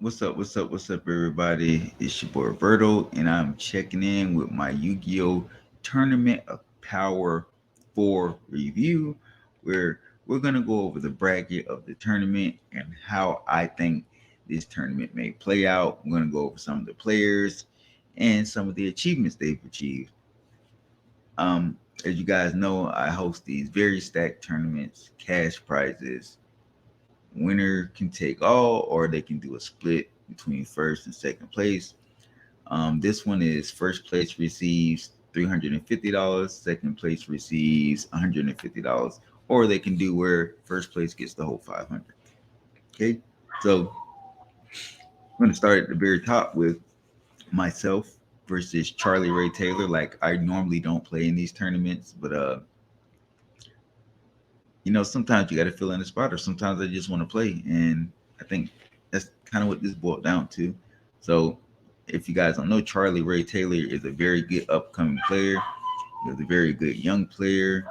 What's up? What's up? What's up, everybody? It's your boy Roberto, and I'm checking in with my Yu-Gi-Oh! Tournament of Power 4 review, where we're gonna go over the bracket of the tournament and how I think this tournament may play out. We're gonna go over some of the players and some of the achievements they've achieved. As you guys know, I host these very stacked tournaments, cash prizes. Winner can take all, or they can do a split between first and second place. This one is first place receives $350, second place receives $150, or they can do where first place gets the whole 500. Okay, so I'm going to start at the very top with myself versus Charlie Ray Taylor. Like, I normally don't play in these tournaments, but sometimes you got to fill in a spot, or sometimes I just want to play, and I think that's kind of what this boiled down to. So, if you guys don't know, Charlie Ray Taylor is a very good upcoming player. He was a very good young player.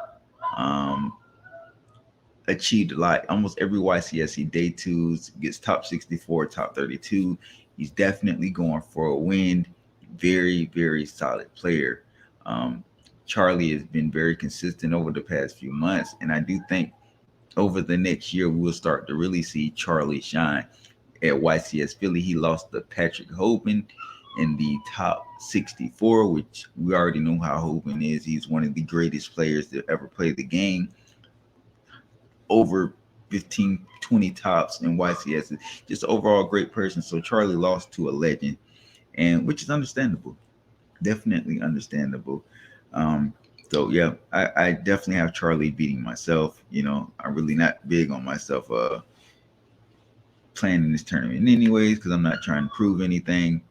Um, Achieved a lot. Almost every YCS he day twos, gets top 64, top 32. He's definitely going for a win. Very, very solid player. Um, Charlie has been very consistent over the past few months, and I do think over the next year we'll start to really see Charlie shine. At YCS Philly, he lost to Patrick Hoban in the top 64, which we already know how Hoban is. He's one of the greatest players to ever play the game. Over 15, 20 tops in YCS. Just overall great person. So Charlie lost to a legend, and which is understandable. Definitely understandable. Um, so yeah, I definitely have Charlie beating myself. I'm really not big on myself playing in this tournament anyways, because I'm not trying to prove anything.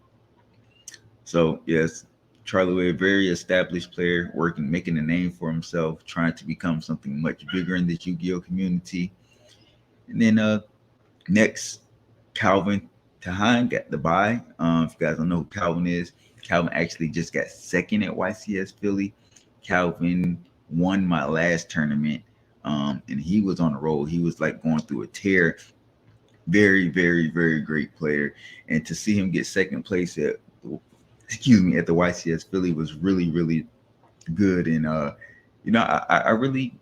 So yes, Charlie Wade, very established player, working, making a name for himself, trying to become something much bigger in this Yu-Gi-Oh community. And then next, Calvin Tahan got the bye. If you guys don't know who Calvin is, Calvin actually just got second at YCS Philly. Calvin won my last tournament, and he was on a roll. He was like going through a tear. Very, very, very great player. And to see him get second place at the YCS Philly was really, really good. And I really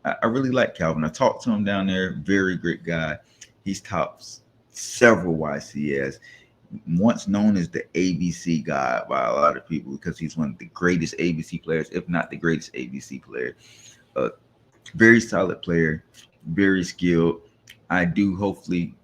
I really like Calvin. I talked to him down there. Very great guy. He's tops several YCS. Once known as the ABC guy by a lot of people because he's one of the greatest ABC players, if not the greatest ABC player. Uh, Very solid player, very skilled. I do hopefully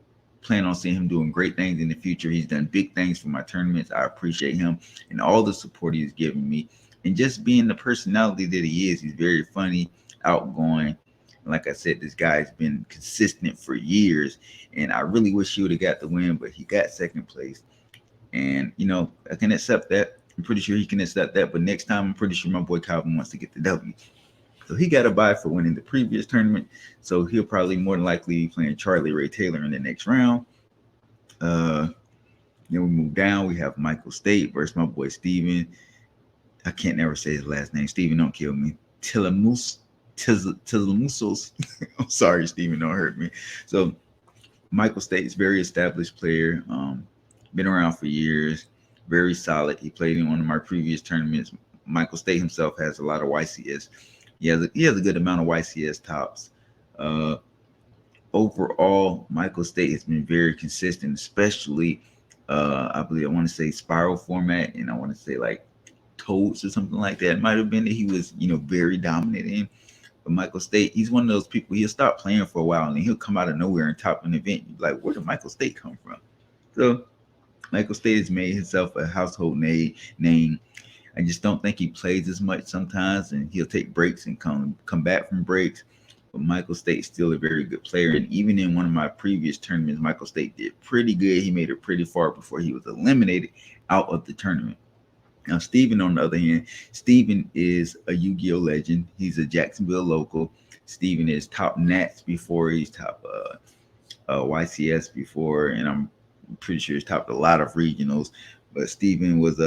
plan on seeing him doing great things in the future. He's done big things for my tournaments. I appreciate him and all the support he's given me. And just being the personality that he is, he's very funny, outgoing. Like I said, this guy's been consistent for years. And I really wish he would have got the win, but he got second place. And, I can accept that. I'm pretty sure he can accept that. But next time, I'm pretty sure my boy Calvin wants to get the W. So he got a bye for winning the previous tournament. So he'll probably more than likely be playing Charlie Ray Taylor in the next round. Uh, then we move down. We have Michael State versus my boy Steven. I can't never say his last name. Steven, don't kill me. Tilamusos. I'm sorry, Steven, don't hurt me. So Michael State is a very established player. Been around for years. Very solid. He played in one of my previous tournaments. Michael State himself has a lot of YCS. He has a good amount of YCS tops. Uh, Overall, Michael State has been very consistent, especially I want to say spiral format, and I want to say like toads or something like that. It might have been that he was, very dominant in. But Michael State, he's one of those people. He'll stop playing for a while, and then he'll come out of nowhere and top an event. You're like, where did Michael State come from? So Michael State has made himself a household name. I just don't think he plays as much sometimes, and he'll take breaks and come back from breaks. But Michael State's still a very good player, and even in one of my previous tournaments, Michael State did pretty good. He made it pretty far before he was eliminated out of the tournament. Now, Steven, on the other hand, Steven is a Yu-Gi-Oh legend. He's a Jacksonville local. Steven is top Nats before. He's top YCS before, and I'm pretty sure he's topped a lot of regionals. But Steven was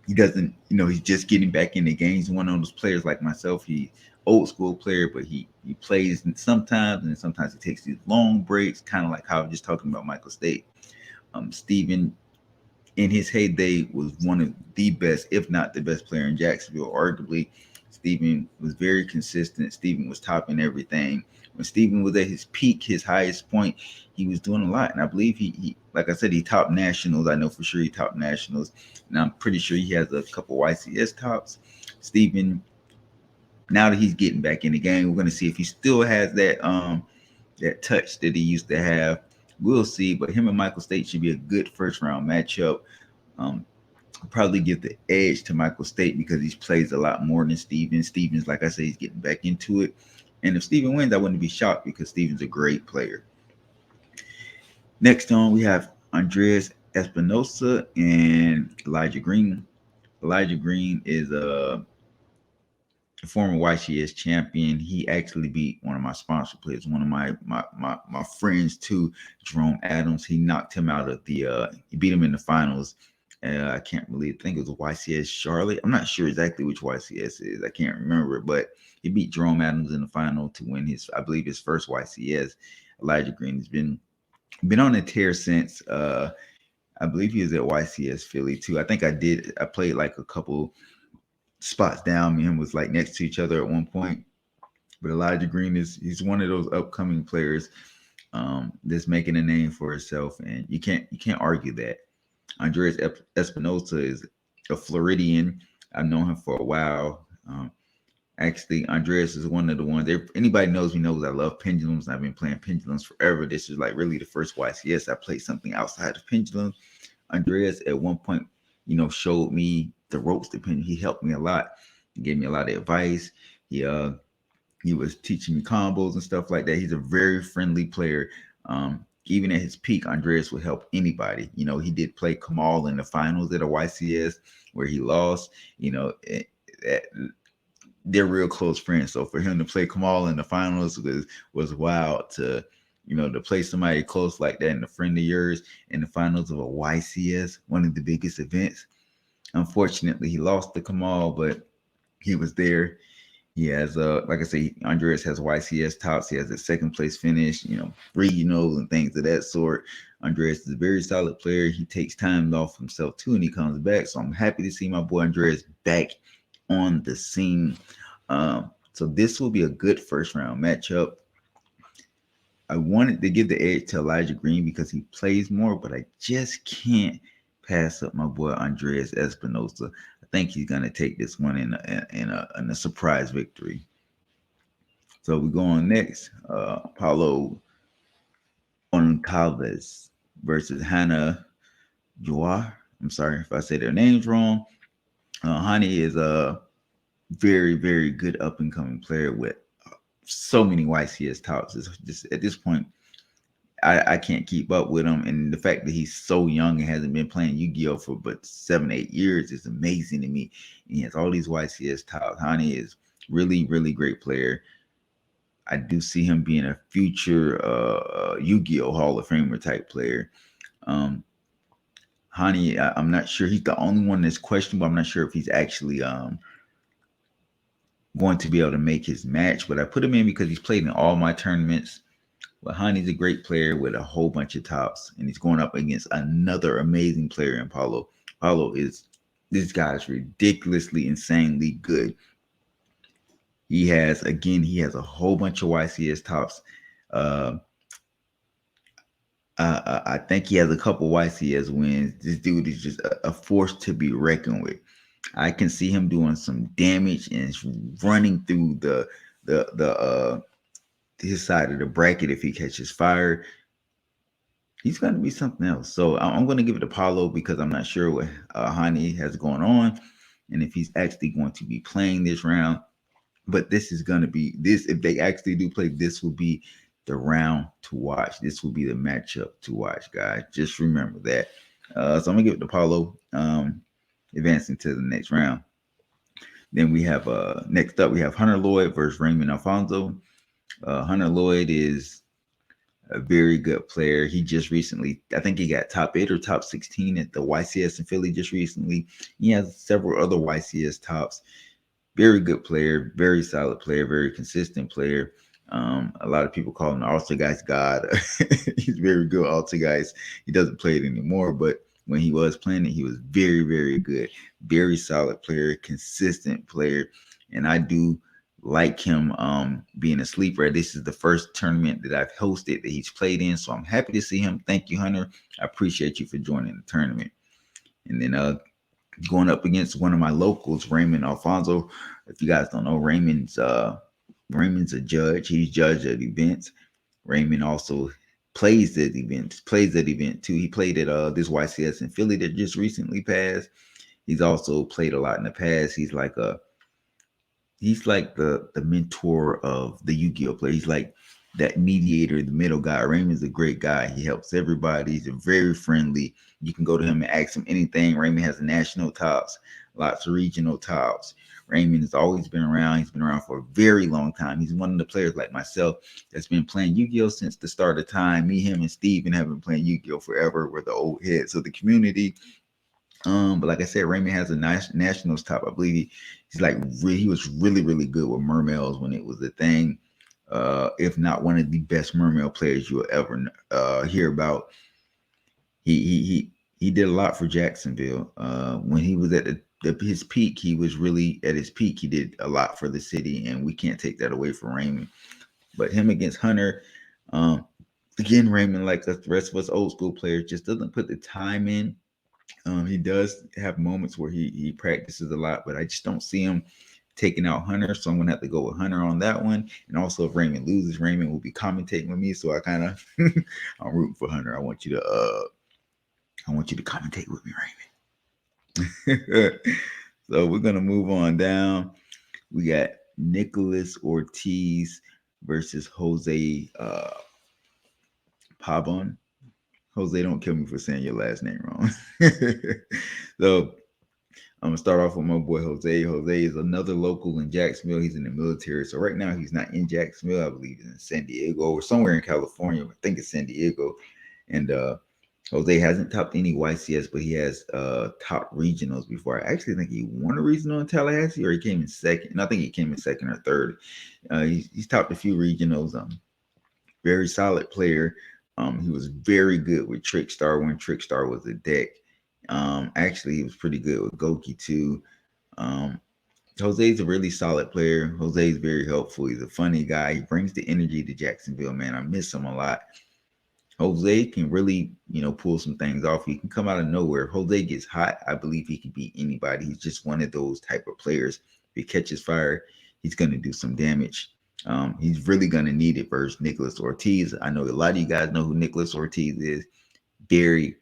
he doesn't, he's just getting back in the game. He's one of those players like myself. He old school player, but he plays sometimes, and sometimes he takes these long breaks, kind of like how I was just talking about Michael State. Steven, in his heyday, was one of the best, if not the best player in Jacksonville. Arguably, Steven was very consistent. Steven was topping everything. When Steven was at his peak, his highest point, he was doing a lot. And I believe he like I said, he topped nationals. I know for sure he topped nationals. And I'm pretty sure he has a couple YCS tops. Steven, now that he's getting back in the game, we're going to see if he still has that touch that he used to have. We'll see. But him and Michael State should be a good first round matchup. Um, Probably give the edge to Michael State because he plays a lot more than Steven. Steven's, like I say, he's getting back into it. And if Steven wins, I wouldn't be shocked because Steven's a great player. Next on, we have Andreas Espinosa and Elijah Green. Elijah Green is a former YCS champion. He actually beat one of my sponsor players, one of my friends too, Jerome Adams. He knocked him out of he beat him in the finals. I can't really think it was YCS Charlotte. I'm not sure exactly which YCS is. I can't remember, but he beat Jerome Adams in the final to win I believe his first YCS. Elijah Green has been on a tear since. I believe he was at YCS Philly too. I think I played like a couple spots down. Me and him was like next to each other at one point. But Elijah Green he's one of those upcoming players that's making a name for himself, and you can't argue that. Andreas Espinosa is a Floridian. I've known him for a while. Actually, Andreas is one of the ones. If anybody knows me knows I love pendulums. I've been playing pendulums forever. This is like really the first YCS I played something outside of pendulum. Andreas at one point, showed me the ropes to pendulum. He helped me a lot. He gave me a lot of advice. He was teaching me combos and stuff like that. He's a very friendly player. Even at his peak, Andreas would help anybody. He did play Kamal in the finals at a YCS where he lost. They're real close friends. So for him to play Kamal in the finals was wild. To play somebody close like that and a friend of yours in the finals of a YCS, one of the biggest events. Unfortunately, he lost to Kamal, but he was there. He has, like I say, Andreas has YCS tops. He has a second place finish, regionals and things of that sort. Andreas is a very solid player. He takes time off himself too, and he comes back. So I'm happy to see my boy Andreas back on the scene. So this will be a good first round matchup. I wanted to give the edge to Elijah Green because he plays more, but I just can't pass up my boy Andreas Espinosa. I think he's gonna take this one in a surprise victory. So we go on next. Paulo Goncalves versus Hannah Joar. I'm sorry if I say their names wrong. Hani is a very, very good up and coming player with so many YCS tops. It's just at this point, I can't keep up with him. And the fact that he's so young and hasn't been playing Yu-Gi-Oh! For but 7-8 years is amazing to me. And he has all these YCS tops. Hani is really, really great player. I do see him being a future Yu-Gi-Oh! Hall of Famer type player. Hani, I'm not sure. He's the only one that's questionable. I'm not sure if he's actually going to be able to make his match, but I put him in because he's played in all my tournaments. But Hani's a great player with a whole bunch of tops, and he's going up against another amazing player in Paulo. This guy's ridiculously, insanely good. He has a whole bunch of YCS tops. I think he has a couple YCS wins. This dude is just a force to be reckoned with. I can see him doing some damage and running through his side of the bracket if he catches fire. He's going to be something else. So I'm going to give it to Paulo because I'm not sure what Hani has going on and if he's actually going to be playing this round. But this is going to be this. If they actually do play, this will be the round to watch. This will be the matchup to watch, guys. Just remember that. So I'm going to give it to Paulo, advancing to the next round. Then we have next up, we have Hunter Lloyd versus Raymond Alfonso. Hunter Lloyd is a very good player. He just recently, I think he got top 8 or top 16 at the YCS in Philly just recently. He has several other YCS tops. Very good player, very solid player, very consistent player. A lot of people call him the Altergeist God. He's very good Altergeist. He doesn't play it anymore, but when he was playing it, he was very, very good. Very solid player, consistent player. And I do like him being a sleeper. This is the first tournament that I've hosted that he's played in. So I'm happy to see him. Thank you, Hunter. I appreciate you for joining the tournament. And then going up against one of my locals, Raymond Alfonso. If you guys don't know, Raymond's a judge. He's judge at events. Raymond also plays at event too. He played at this YCS in Philly that just recently passed. He's also played a lot in the past. He's like the mentor of the Yu-Gi-Oh player. He's like that mediator, the middle guy. Raymond's a great guy. He helps everybody. He's very friendly. You can go to him and ask him anything. Raymond has national tops, lots of regional tops. Raymond has always been around. He's been around for a very long time. He's one of the players like myself that's been playing Yu-Gi-Oh since the start of time. Me, him, and Steven have been playing Yu-Gi-Oh forever. We're the old heads of the community. But like I said, Raymond has a nice nationals top. I believe he was really, really good with Mermails when it was a thing. If not one of the best Mermail players you'll ever hear about. He did a lot for Jacksonville. When he was at his peak, he was really at his peak. He did a lot for the city, and we can't take that away from Raymond. But him against Hunter, again, Raymond, like the rest of us old school players, just doesn't put the time in. He does have moments where he practices a lot, but I just don't see him taking out Hunter. So I'm gonna have to go with Hunter on that one. And also, if Raymond loses, Raymond will be commentating with me. So I kind of I'm rooting for Hunter. I want you to commentate with me, Raymond. So we're gonna move on down. We got Nicholas Ortiz versus Jose Pabon. Jose, don't kill me for saying your last name wrong. So I'm gonna start off with my boy Jose. Jose is another local in Jacksonville. He's in the military, so right now he's not in Jacksonville. I believe he's in San Diego or somewhere in California. I think it's San Diego. And Jose hasn't topped any YCS, but he has top regionals before. I actually think he won a regional in Tallahassee, or he came in second. And I think he came in second or third. He's topped a few regionals. Very solid player. He was very good with Trickstar when Trickstar was a deck. Actually, he was pretty good with Goki too. Jose's a really solid player. Jose's very helpful. He's a funny guy. He brings the energy to Jacksonville, man. I miss him a lot. Jose can really, pull some things off. He can come out of nowhere. Jose gets hot. I believe he can beat anybody. He's just one of those type of players. If he catches fire, he's going to do some damage. He's really going to need it versus Nicholas Ortiz. I know a lot of you guys know who Nicholas Ortiz is. Very,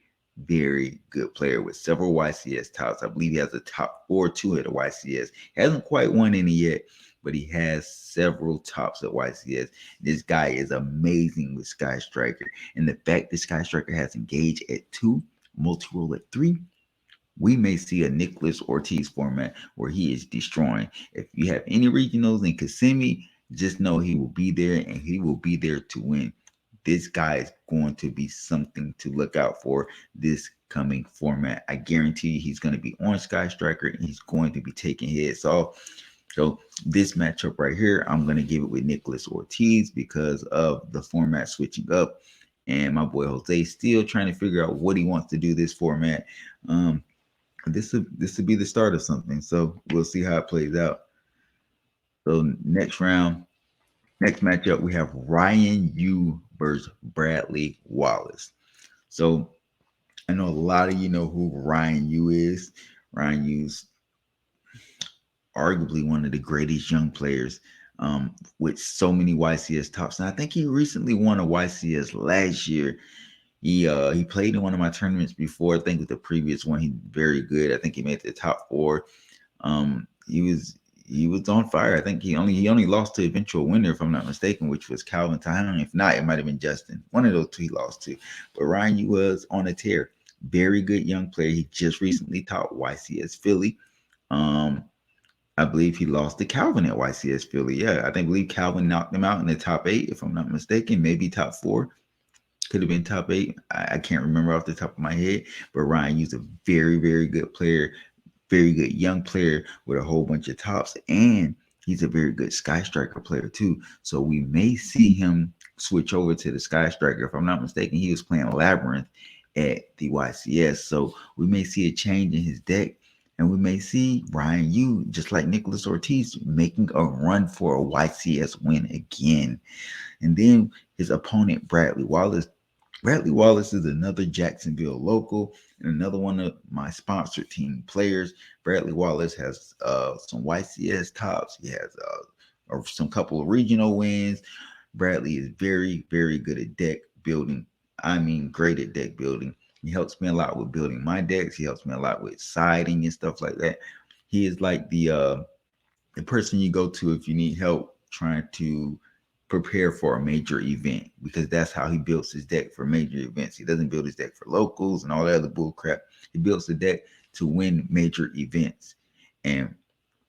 very good player with several YCS tops. I believe he has a top 4-2 at the YCS. He hasn't quite won any yet, but he has several tops at YCS. This guy is amazing with Sky Striker. And the fact that Sky Striker has engaged at 2, multi-roll at 3, we may see a Nicholas Ortiz format where he is destroying. If you have any regionals in Kissimmee, just know he will be there, and he will be there to win. This guy is going to be something to look out for this coming format. I guarantee you he's going to be on Sky Striker, and he's going to be taking heads off. So this matchup right here, I'm going to give it with Nicholas Ortiz because of the format switching up. And my boy Jose still trying to figure out what he wants to do this format. This will be the start of something. So we'll see how it plays out. So next matchup, we have Ryan Yu versus Bradley Wallace. So I know a lot of you know who Ryan Yu is. Ryan Yu's arguably one of the greatest young players with so many YCS tops. And I think he recently won a YCS last year. He played in one of my tournaments before. I think with the previous one, he's very good. I think he made the top 4. He was on fire. I think he only lost to eventual winner, if I'm not mistaken, which was Calvin Tynan. If not, it might have been Justin. One of those two he lost to. But Ryan Yu was on a tear. Very good young player. He just recently taught YCS Philly. I believe he lost to Calvin at YCS Philly. Yeah, I believe Calvin knocked him out in the top 8, if I'm not mistaken. Maybe top 4. Could have been top 8. I can't remember off the top of my head. But Ryan Yu's a very, very good player. Very good young player with a whole bunch of tops. And he's a very good Sky Striker player too. So we may see him switch over to the Sky Striker. If I'm not mistaken, he was playing Labyrinth at the YCS. So we may see a change in his deck. And we may see Ryan Yu, just like Nicholas Ortiz, making a run for a YCS win again. And then his opponent, Bradley Wallace. Bradley Wallace is another Jacksonville local and another one of my sponsored team players. Bradley Wallace has some YCS tops. He has some couple of regional wins. Bradley is very, very good at deck building. I mean, great at deck building. He helps me a lot with building my decks. He helps me a lot with siding and stuff like that. He is like the person you go to if you need help trying to prepare for a major event, because that's how he builds his deck for major events. He doesn't build his deck for locals and all that other bull crap. He builds the deck to win major events. And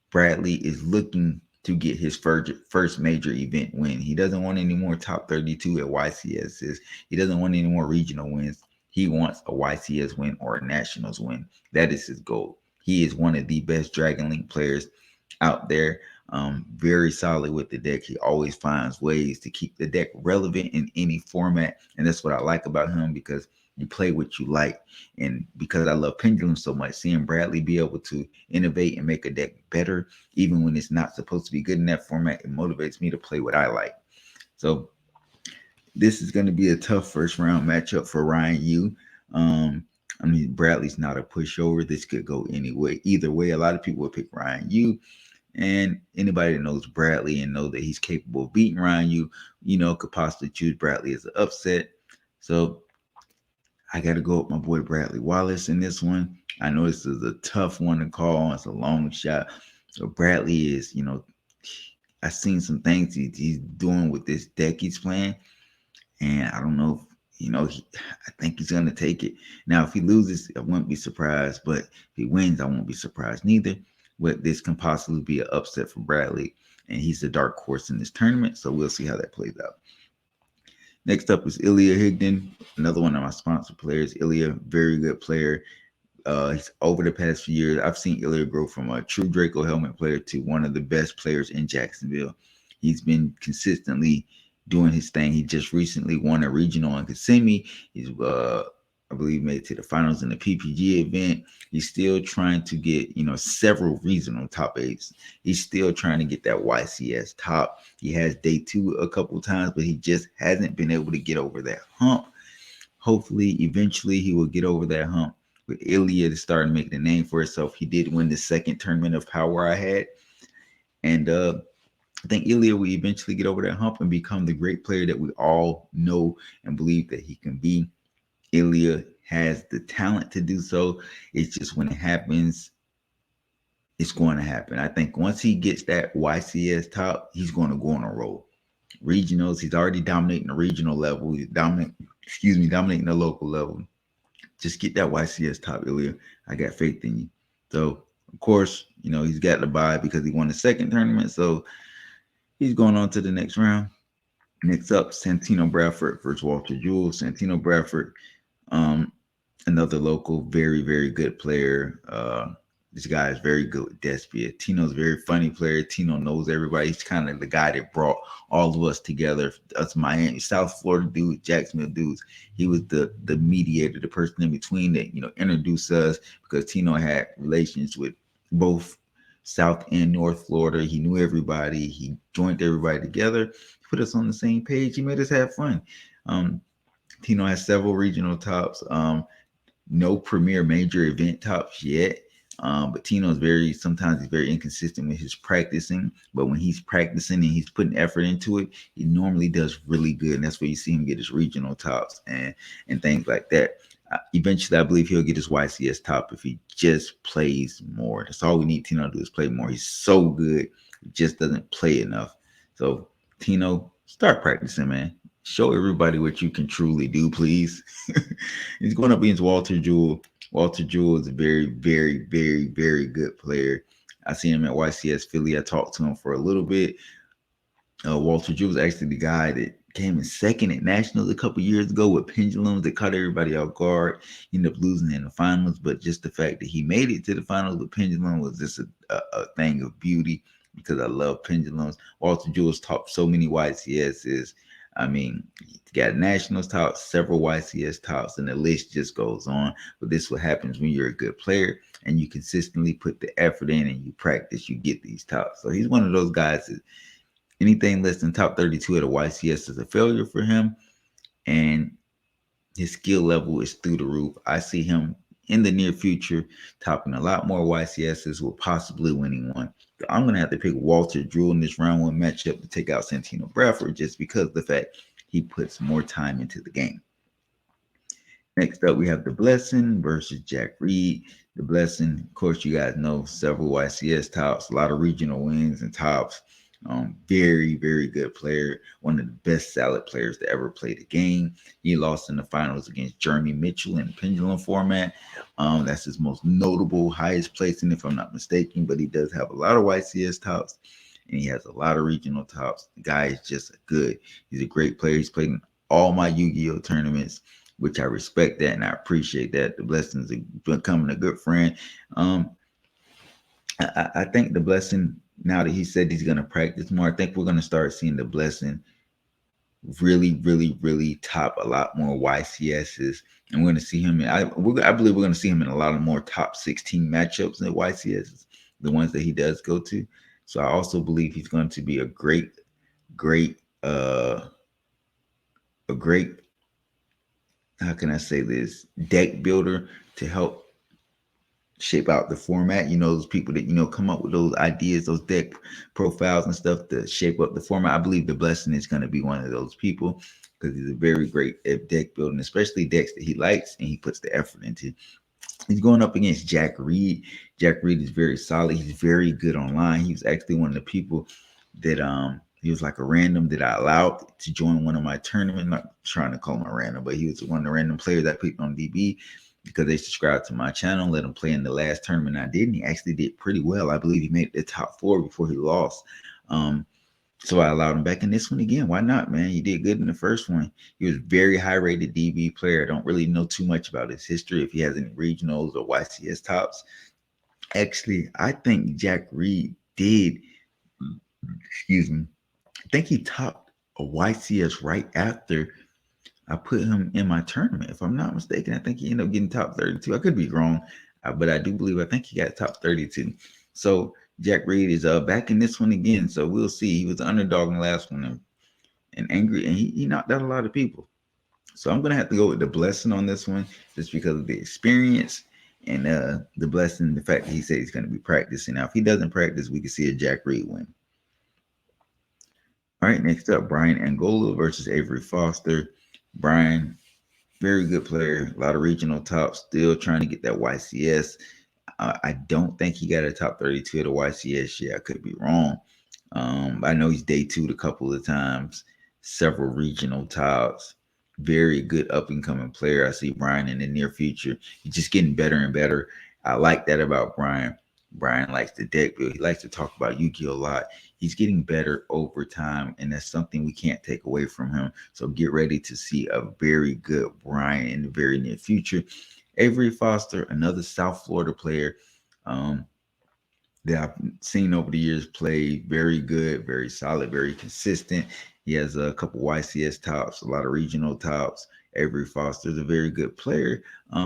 Bradley is looking to get his first major event win. He doesn't want any more top 32 at YCS. He doesn't want any more regional wins. He wants a YCS win or a nationals win. That is his goal. He is one of the best Dragon Link players out there. Very solid with the deck. He always finds ways to keep the deck relevant in any format. And that's what I like about him, because you play what you like. And because I love Pendulum so much, seeing Bradley be able to innovate and make a deck better, even when it's not supposed to be good in that format, it motivates me to play what I like. So this is going to be a tough first round matchup for Ryan Yu. I mean, Bradley's not a pushover. This could go anyway. Either way, a lot of people will pick Ryan Yu. And anybody that knows Bradley and know that he's capable of beating Ryan Yu, could possibly choose Bradley as an upset. So I got to go with my boy Bradley Wallace in this one. I know this is a tough one to call. It's a long shot. So Bradley is, I've seen some things he's doing with this deck he's playing. And I don't know I think he's going to take it. Now, if he loses, I wouldn't be surprised. But if he wins, I won't be surprised neither. But this can possibly be an upset for Bradley. And he's the dark horse in this tournament. So we'll see how that plays out. Next up is Ilya Higdon, another one of my sponsor players. Ilya, very good player. He's over the past few years, I've seen Ilya grow from a true Draco helmet player to one of the best players in Jacksonville. He's been consistently doing his thing. He just recently won a regional in Kissimmee. He's I believe made it to the finals in the PPG event. He's still trying to get, several regional top eights. He's still trying to get that YCS top. He has day 2 a couple times, but he just hasn't been able to get over that hump. Hopefully, eventually, he will get over that hump. With Ilya to start making a name for himself. He did win the second tournament of Power I had. And I think Ilya will eventually get over that hump and become the great player that we all know and believe that he can be. Ilya has the talent to do so. It's just when it happens, it's going to happen. I think once he gets that YCS top, he's going to go on a roll. Regionals, he's already dominating the regional level. He's dominating the local level. Just get that YCS top, Ilya. I got faith in you. So, of course, he's got the bye because he won the second tournament. So he's going on to the next round. Next up, Santino Bradford versus Walter Jewell. Santino Bradford, another local, very, very good player. This guy is very good with Despia. Tino's a very funny player. Tino knows everybody. He's kind of the guy that brought all of us together. Us Miami, South Florida dudes, Jacksonville dudes. He was the mediator, the person in between that, introduced us, because Tino had relations with both South and North Florida. He knew everybody. He joined everybody together, put us on the same page. He made us have fun. Tino has several regional tops. No premier major event tops yet. But Tino is sometimes he's very inconsistent with his practicing. But when he's practicing and he's putting effort into it, he normally does really good. And that's where you see him get his regional tops and things like that. Eventually, I believe he'll get his YCS top if he just plays more. That's all we need Tino to do is play more. He's so good. He just doesn't play enough. So, Tino, start practicing, man. Show everybody what you can truly do, please. He's going up against Walter Jewell. Walter Jewell is a very, very, very, very good player. I see him at YCS Philly. I talked to him for a little bit. Walter Jewell was actually the guy that came in second at Nationals a couple years ago with Pendulums that caught everybody off guard. He ended up losing in the finals, but just the fact that he made it to the finals with Pendulum was just a thing of beauty. because I love pendulums. Walter Jules taught so many YCSs. I mean, he got nationals taught, several YCS tops, and the list just goes on. But this is what happens when you're a good player and you consistently put the effort in and you practice, you get these tops. So he's one of those guys that anything less than top 32 at a YCS is a failure for him. And his skill level is through the roof. I see him in the near future topping a lot more YCSs with possibly winning one. So I'm going to have to pick Walter Drew in this round one matchup to take out Santino Bradford just because of the fact he puts more time into the game. Next up, we have The Blessing versus Jack Reed. The Blessing, of course, you guys know several YCS tops, a lot of regional wins and tops. Very, very good player. One of the best salad players to ever play the game. He lost in the finals against Jeremy Mitchell in the pendulum format. That's his most notable, highest placing, if I'm not mistaken. But he does have a lot of YCS tops, and he has a lot of regional tops. The guy is just good. He's a great player. He's played in all my Yu-Gi-Oh tournaments, which I respect that and I appreciate that. The Blessing is becoming a good friend. I think The Blessing, now that he said he's going to practice more, I think we're going to start seeing The Blessing really, really, really top a lot more YCSs. And we're going to see him, I believe we're going to see him in a lot of more top 16 matchups in YCSs, the ones that he does go to. So I also believe he's going to be a great, how can I say this, deck builder to help shape out the format. You know, those people that, come up with those ideas, those deck profiles and stuff to shape up the format. I believe The Blessing is going to be one of those people because he's a very great at deck building, especially decks that he likes and he puts the effort into. He's going up against Jack Reed. Jack Reed is very solid. He's very good online. He was actually one of the people that he was like a random that I allowed to join one of my tournaments. Not trying to call him a random, but he was one of the random players I picked on DB because they subscribed to my channel, let him play in the last tournament I did, and he actually did pretty well. I believe he made the top 4 before he lost. So I allowed him back in this one again. Why not, man? He did good in the first one. He was very high-rated DB player. I don't really know too much about his history, if he has any regionals or YCS tops. Actually, I think Jack Reed did, I think he topped a YCS right after I put him in my tournament. If I'm not mistaken, I think he ended up getting top 32. I could be wrong, but I do believe, I think he got top 32. So Jack Reed is back in this one again. So we'll see. He was the underdog in the last one and angry, and he knocked out a lot of people. So I'm going to have to go with The Blessing on this one just because of the experience and The Blessing, the fact that he said he's going to be practicing. Now, if he doesn't practice, we can see a Jack Reed win. All right, next up, Brian Angola versus Avery Foster. Brian, very good player, a lot of regional tops, still trying to get that YCS. I don't think he got a top 32 at a YCS yet. I could be wrong. I know he's day 2 a couple of times, several regional tops. Very good up and coming player. I see Brian in the near future. He's just getting better and better. I like that about Brian. Brian likes the deck build. He likes to talk about Yu-Gi-Oh a lot. He's getting better over time, and that's something we can't take away from him. So get ready to see a very good Brian in the very near future. Avery Foster, another South Florida player that I've seen over the years play very good, very solid, very consistent. He has a couple YCS tops, a lot of regional tops. Avery Foster is a very good player.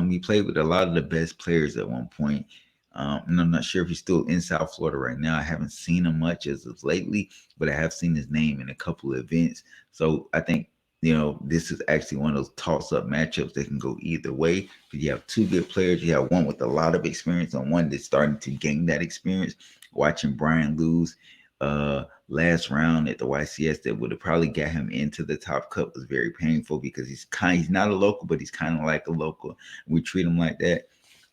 He played with a lot of the best players at one point. And I'm not sure if he's still in South Florida right now. I haven't seen him much as of lately, but I have seen his name in a couple of events. So I think, this is actually one of those toss-up matchups that can go either way. But you have 2 good players. You have one with a lot of experience and one that's starting to gain that experience. Watching Brian lose last round at the YCS that would have probably got him into the top cut was very painful because he's not a local, but he's kind of like a local. We treat him like that.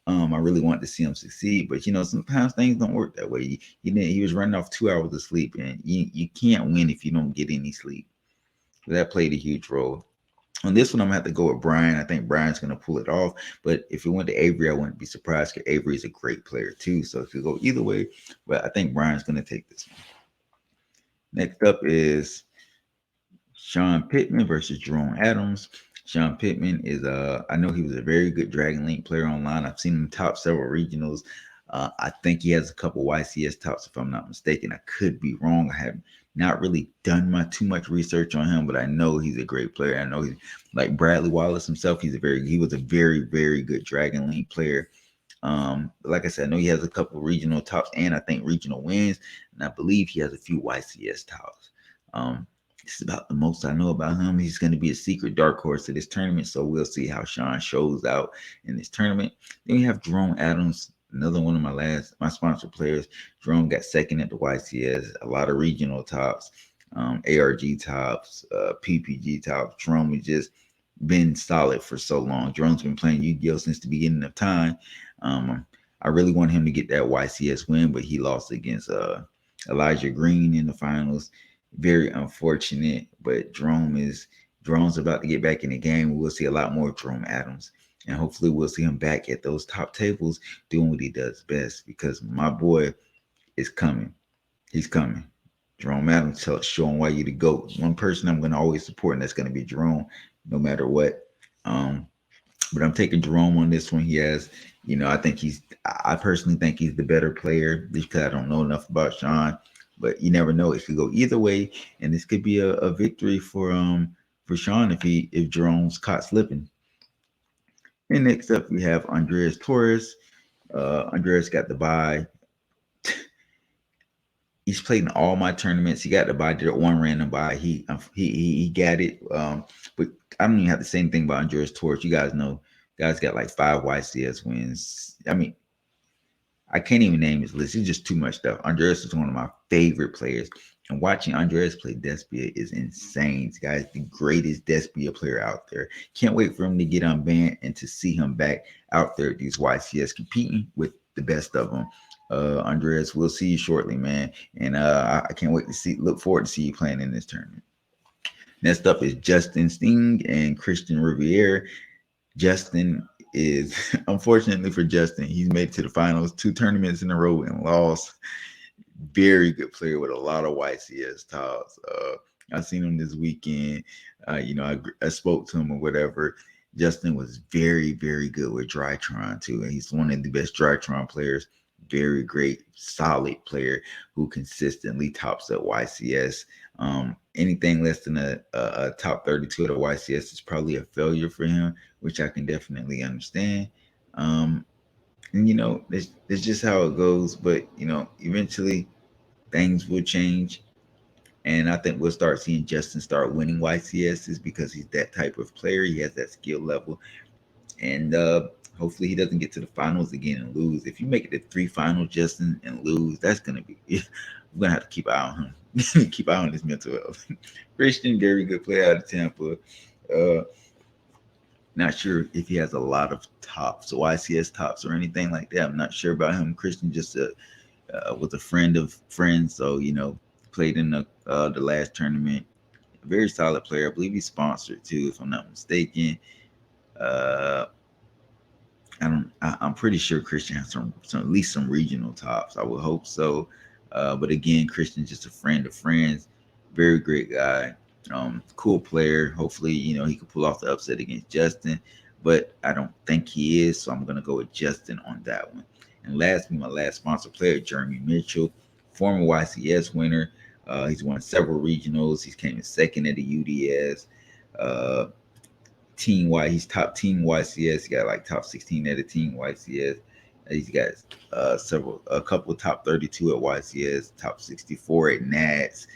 I really want to see him succeed, but sometimes things don't work that way. He was running off 2 hours of sleep, and you can't win if you don't get any sleep. So that played a huge role. On this one, I'm gonna have to go with Brian. I think Brian's gonna pull it off. But if it went to Avery, I wouldn't be surprised because Avery is a great player too. So it could go either way. But I think Brian's gonna take this one. Next up is Sean Pittman versus Jerome Adams. Sean Pittman is I know he was a very good Dragon Link player online. I've seen him top several regionals. I think he has a couple YCS tops, if I'm not mistaken. I could be wrong. I have not really done too much research on him, but I know he's a great player. I know he's like Bradley Wallace himself. He was a very, very good Dragon Link player. Like I said, I know he has a couple regional tops and I think regional wins, and I believe he has a few YCS tops. This is about the most I know about him. He's going to be a secret dark horse of this tournament, so we'll see how Sean shows out in this tournament. Then we have Jerome Adams, another one of my sponsor players. Jerome got second at the YCS, a lot of regional tops, ARG tops, PPG tops. Jerome has just been solid for so long. Jerome's been playing Yu-Gi-Oh since the beginning of time. I really want him to get that YCS win, but he lost against Elijah Green in the finals. Very unfortunate, but Jerome's about to get back in the game. We'll see a lot more of Jerome Adams, and hopefully we'll see him back at those top tables doing what he does best, because my boy is coming. He's coming. Jerome Adams showing why you the GOAT. One person I'm going to always support, and that's going to be Jerome, no matter what. But I'm taking Jerome on this one. He has, I personally think he's the better player because I don't know enough about Sean. But you never know; it could go either way, and this could be a victory for Sean if Jerome's caught slipping. And next up, we have Andreas Torres. Andreas got the bye. He's played in all my tournaments. He got the bye. Did one random bye. He got it. But I don't even have to say anything about Andreas Torres. You guys know, guys got like 5 YCS wins. I mean, I can't even name his list. It's just too much stuff. Andreas is one of my favorite players. And watching Andreas play Despia is insane. This guy's the greatest Despia player out there. Can't wait for him to get unbanned and to see him back out there at these YCS competing with the best of them. Andreas, we'll see you shortly, man. And I can't wait to look forward to see you playing in this tournament. Next up is Justin Sting and Christian Riviere. Justin is, unfortunately for Justin, he's made it to the finals 2 tournaments in a row and lost. Very good player with a lot of YCS tops. I've seen him this weekend. I spoke to him or whatever. Justin was very, very good with Drytron too, and he's one of the best Drytron players. Very great, solid player who consistently tops at YCS. Anything less than a top 32 at a YCS is probably a failure for him, which I can definitely understand. And that's just how it goes. But eventually things will change, and I think we'll start seeing Justin start winning YCSs because he's that type of player. He has that skill level, and hopefully he doesn't get to the finals again and lose. If you make it to 3 finals, Justin, and lose, that's gonna be. We're gonna have to keep an eye on him. Keep an eye on his mental health. Christian, very good player out of Tampa. Not sure if he has a lot of tops, so YCS tops or anything like that. I'm not sure about him. Christian just was a friend of friends, so played in the last tournament. Very solid player. I believe he's sponsored too, if I'm not mistaken. I'm pretty sure Christian has some at least some regional tops. I would hope so. But again, Christian's just a friend of friends. Very great guy. Cool player. Hopefully, he could pull off the upset against Justin. But I don't think he is, so I'm gonna go with Justin on that one. And lastly, my last sponsor player, Jeremy Mitchell, former YCS winner. He's won several regionals. He's came in second at the UDS. Team Y, he's top team YCS. He got like top 16 at a team YCS. He's got a couple top 32 at YCS, top 64 at Nats.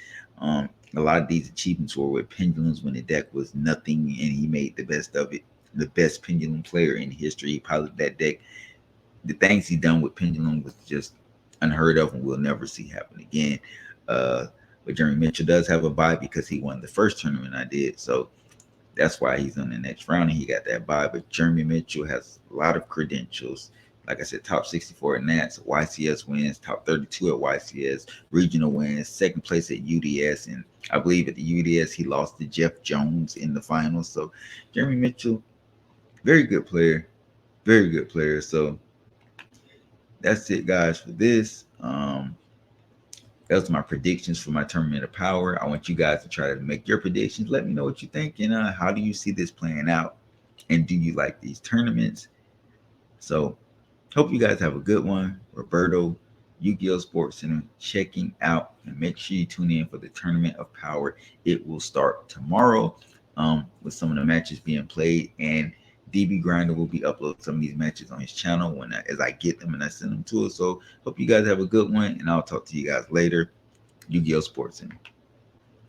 A lot of these achievements were with Pendulums when the deck was nothing, and he made the best of it. The best Pendulum player in history. He piloted that deck. The things he done with Pendulum was just unheard of and we'll never see happen again. But Jeremy Mitchell does have a bye because he won the first tournament I did. So that's why he's on the next round and he got that bye. But Jeremy Mitchell has a lot of credentials. Like I said, top 64 at Nats, YCS wins, top 32 at YCS, regional wins, second place at UDS. And I believe at the UDS, he lost to Jeff Jones in the finals. So Jeremy Mitchell, very good player. Very good player. So that's it, guys, for this. That was my predictions for my Tournament of Power. I want you guys to try to make your predictions. Let me know what you think, and how do you see this playing out, and do you like these tournaments? So Hope you guys have a good one. Roberto, Yu-Gi-Oh! Sports Center, checking out, and make sure you tune in for the Tournament of Power. It will start tomorrow, with some of the matches being played, and DB Grinder will be uploading some of these matches on his channel as I get them and I send them to us. So hope you guys have a good one, and I'll talk to you guys later. Yu-Gi-Oh! Sports Center.